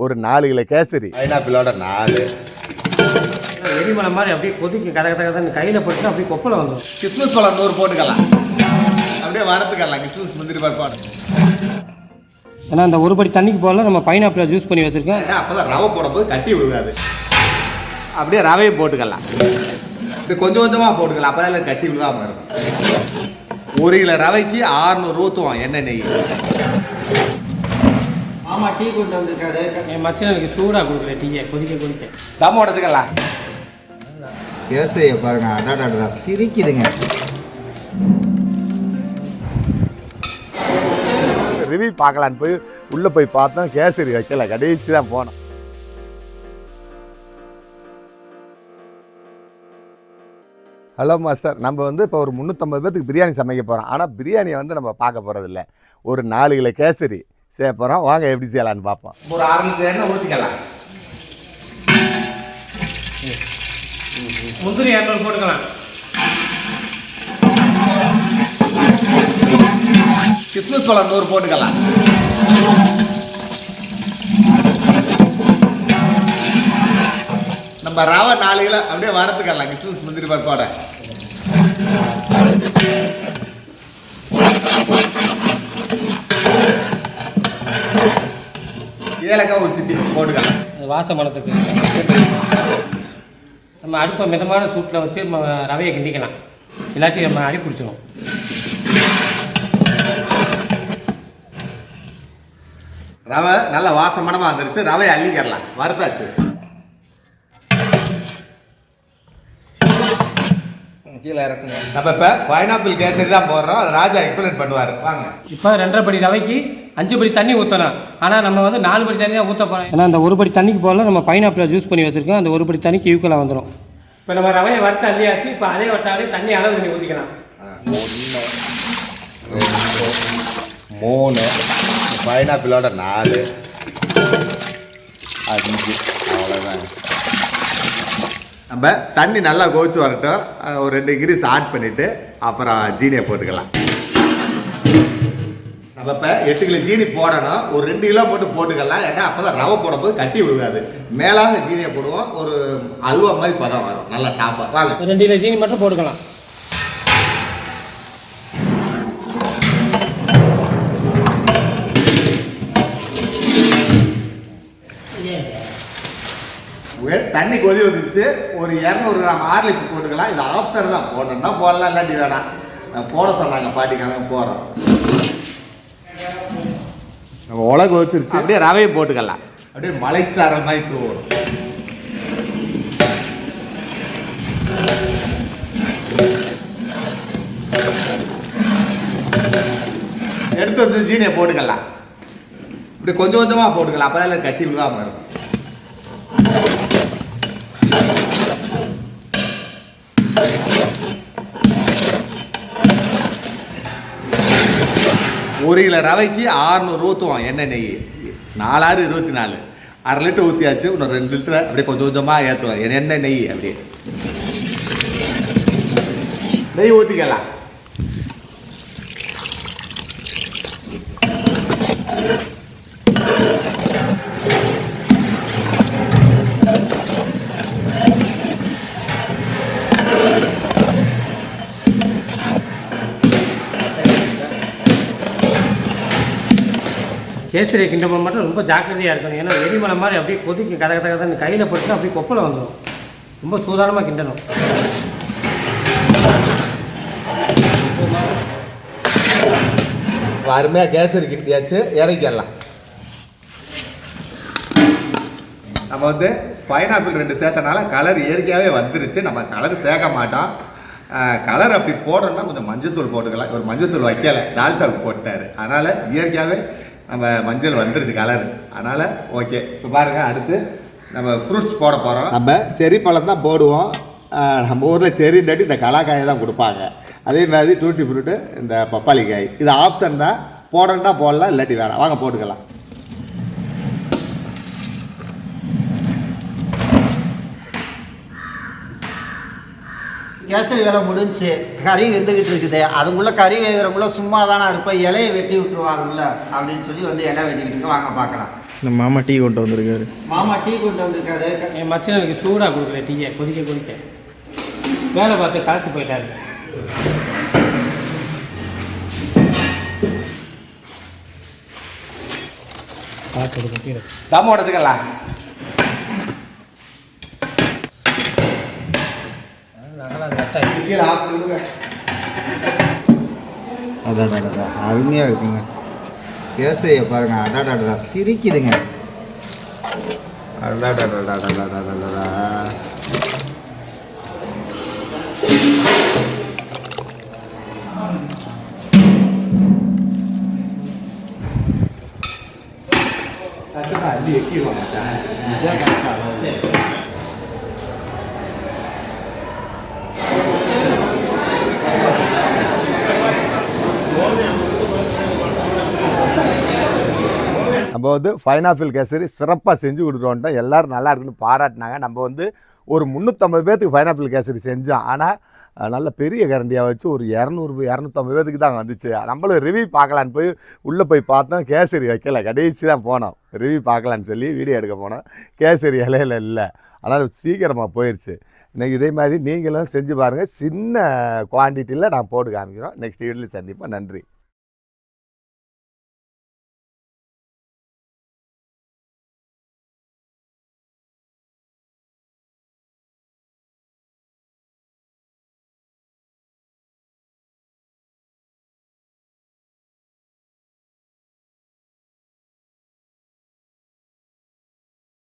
ஒரு 4 கிலோ கேசரி, பைனாப்பிளோட 4, எரிமலை மாதிரி அப்படியே கொதிக்கும். கதை கதை கதை கையில் போட்டு அப்படியே கொப்பலை வந்துடும். கிறிஸ்மஸ் பழம் 100 போட்டுக்கலாம், அப்படியே வரத்துக்கலாம். கிறிஸ்மஸ் முந்திரி பருப்பாடு. ஏன்னா அந்த ஒரு படி தண்ணிக்கு போகல நம்ம பைனாப்பிளை ஜூஸ் பண்ணி வச்சுருக்கேன். அப்போ தான் ரவை போடும்போது கட்டி விழுகாது. அப்படியே ரவையும் போட்டுக்கலாம், இப்படி கொஞ்சம் கொஞ்சமாக போட்டுக்கலாம், அப்போ தான் கட்டி விழுகாமல் இருக்கும். 1 கிலோ ரவைக்கு 600 ஊற்றுவோம் எண்ணெய் நெய். ஆமாம், டீ கொண்டு வந்திருக்காரு. என் மச்சில் எனக்கு சூடாக கொடுக்குற டீயை கொதிக்க கொதிக்க தம் உடச்சுக்கலாம். கேசரியை பாருங்க, அடாடா சிரிக்குதுங்க. ரிவ்யூ பார்க்கலான்னு போய் உள்ளே போய் பார்த்தோம், கேசரி வைக்கல, கடைசி தான் போனோம். ஹலோ மாஸ்டர், நம்ம வந்து இப்போ ஒரு 350 பேத்துக்கு பிரியாணி சமைக்க போகிறோம். ஆனால் பிரியாணியை வந்து நம்ம பார்க்க போகிறதில்ல, ஒரு 4 கிலோ கேசரி செய்ய போகிறோம். வாங்க எப்படி செய்யலான்னு பார்ப்போம். ஒரு 1/2 லிட்டர் எண்ணெய் ஊற்றிக்கலாம். முந்திரி 200 போட்டுக்கலாம். கிறிஸ்மஸ் பழம் 100 போட்டுக்கலாம். நம்ம ரவை 4 கிலோ அப்படியே வரத்துக்கலாம், கிறிஸ்மஸ் முந்திரி பருப்போட. ஏலக்காய் ஒரு சிட்டி போட்டுக்கலாம். அது வாச மணத்துக்கு நம்ம அடுப்பை மிதமான சூட்டில் வச்சு நம்ம ரவையை கிண்டிக்கலாம், இல்லாட்டி நம்ம அடி பிடிச்சிடும். ரவை நல்ல வாசமனமாக வந்துருச்சு, ரவையை அள்ளிக்கிறலாம், வறுத்தாச்சு. கீழே இறக்குங்க. நம்ம இப்போ பைனாப்பிள் கேசரி தான் போடுறோம், அது ராஜா எக்ஸ்பிளைன் பண்ணுவார். வாங்க. இப்போ 2.5 படி ரவைக்கு 5 படி தண்ணி ஊற்றணும். ஆனால் நம்ம வந்து 4 படி தண்ணி தான் ஊற்ற போகிறோம். ஏன்னா அந்த 1 படி தண்ணிக்கு போகல நம்ம பைனாப்பிளை ஜூஸ் பண்ணி வச்சுருக்கோம். அந்த 1 படி தண்ணிக்கு ஈக்குவலாக வந்துடும். இப்போ நம்ம ரவையை வறுத்து அள்ளியாச்சு. இப்போ அதே வட்டாலே தண்ணி அளவு தண்ணி ஊற்றிக்கலாம். 1 2 3 பைனாப்பிளோட 4 5 அவ்வளோதாங்க. நம்ம தண்ணி நல்லா கொதிச்சு வரட்டும், ஒரு 2 இன்க்ரீஸ் ஆட் பண்ணிவிட்டு அப்புறம் ஜீனியை போட்டுக்கலாம். நம்ம இப்போ 8 கிலோ ஜீனி போடணும், ஒரு 2 கிலோ மட்டும் போட்டுக்கலாம். ஏன்னா அப்போ தான் ரவை போடும்போது கட்டி விழுகாது. மேலாக ஜீனியை போடுவோம், ஒரு அல்வா மாதிரி பதம் வரும், நல்லா டாப்பாக. வாங்க, 2 கிலோ ஜீனி மட்டும் போட்டுக்கலாம். தண்ணி கொதி வந்துருச்சு, ஒரு 200 கிராம் ஹார்லிக்ஸ் போட்டுக்கலாம். இது ஆப்ஷன் தான், போடணும்னா போடலாம், இல்லாட்டி வேணாம். போட சொன்னாங்க பாட்டிக்காரங்க, போகிறோம். நம்ம உலக வச்சிருச்சு, அப்படியே ரவையை போட்டுக்கலாம், அப்படியே மலைச்சாரல் மாதிரி தூவும். எடுத்து வச்சு ஜீனியை போட்டுக்கலாம், இப்படி கொஞ்சம் கொஞ்சமாக போட்டுக்கலாம், அப்போ தான் கட்டி விழுகாமல் இருக்கும். ஒரு கிலோ ரவைக்கு 600 ஊற்றுவோம் எண்ணெய் நெய். 4 6 24, 1/2 லிட்டர் ஊற்றியாச்சு. இன்னும் 2 லிட்டர் அப்படியே கொஞ்சம் கொஞ்சமாக ஏற்றுவோம் எண்ணெய் நெய். அப்படியே நெய் ஊற்றிக்கலாம். கேசரி கிண்டப்போ மட்டும் ரொம்ப ஜாக்கிரதையாக இருக்கணும். ஏன்னா எரிமலை மாதிரி அப்படியே கொதிக்கும். கதை கதை கதை கையில் போட்டு அப்படியே கொப்பலை வந்துடும். ரொம்ப சூதானமாக கிண்டணும். அருமையாக கேசரி கிண்டியாச்சு, இறக்கிடலாம். நம்ம வந்து பைனாப்பிள் 2 சேர்த்தனால கலர் இயற்கையாகவே வந்துருச்சு. நம்ம கலர் சேர்க்க மாட்டோம். கலர் அப்படி போடணும்னா கொஞ்சம் மஞ்சத்தூள் போட்டுக்கலாம். ஒரு மஞ்சத்தூள் வைக்கலை, தால்ச்சாவுக்கு போட்டார், அதனால் இயற்கையாகவே நம்ம மஞ்சள் வந்துருச்சு கலர். அதனால் ஓகே. இப்போ பாருங்கள், அடுத்து நம்ம ஃப்ரூட்ஸ் போட போகிறோம். நம்ம செரி பழம் தான் போடுவோம். நம்ம ஊரில் செரி நட்டு இந்த கலாக்காயை தான் கொடுப்பாங்க. அதே மாதிரி டூட்டி ஃப்ரூட்டு, இந்த பப்பாளி காய், இது ஆப்ஷன் தான். போடணுன்னா போடலாம், இல்லாட்டி வேணாம். வாங்க போட்டுக்கலாம். கேசரி வேலை முடிஞ்சு கறி வெந்துக்கிட்டு இருக்குது. அதுக்குள்ளே கறி வேகிறவங்கள சும்மா தானே இருப்போம், இலையை வெட்டி விட்டுருவோம் அதுக்குள்ளே அப்படின்னு சொல்லி வந்து இலை வெட்டிக்கிட்டு வாங்க பார்க்கலாம். இந்த மாமா டீ கொண்டு வந்திருக்காரு. மாமா டீ கொண்டு வந்திருக்காரு. என் மச்சன் எனக்கு சூடாக கொடுக்கல டீயை கொதிக்க வேலை பார்த்து களைச்சி போயிட்டாரு. பார்த்து கட்டிடு தம் உடச்சுக்கலாம். அடாடாடா அருமையாக இருக்குங்க. கேசரியை பாருங்க, அடாடாடா சிரிக்குதுங்க. அடாடாடாடாடாடாடாடா. அள்ளி எக்கிடுவாங்க மச்சான். இதுதான் கரெக்டாக அளவு. நம்ம வந்து பைனாப்பிள் கேசரி சிறப்பாக செஞ்சு கொடுத்துட்டோம். எல்லோரும் நல்லா இருக்குன்னு பாராட்டினாங்க. நம்ம வந்து ஒரு 350 பேர்த்துக்கு பைனாப்பிள் கேசரி செஞ்சோம். ஆனால் நல்ல பெரிய கரண்டியாக வச்சு ஒரு 200-250 பேர்த்துக்கு தான் வந்துச்சு. நம்மளும் ரிவ்யூ பார்க்கலான்னு போய் உள்ளே போய் பார்த்தோம், கேசரி வைக்கல. கடைசி தான் போனோம் ரிவ்யூ பார்க்கலான்னு சொல்லி வீடியோ எடுக்க போனோம். கேசரி இலையில இல்லை, அதனால் சீக்கிரமாக போயிடுச்சு. இன்றைக்கி இதே மாதிரி நீங்களும் செஞ்சு பாருங்கள். சின்ன குவான்டிட்டியில் நான் போட்டு காமிக்கிறோம். நெக்ஸ்ட் வீடியோவில் சந்திப்போம். நன்றி.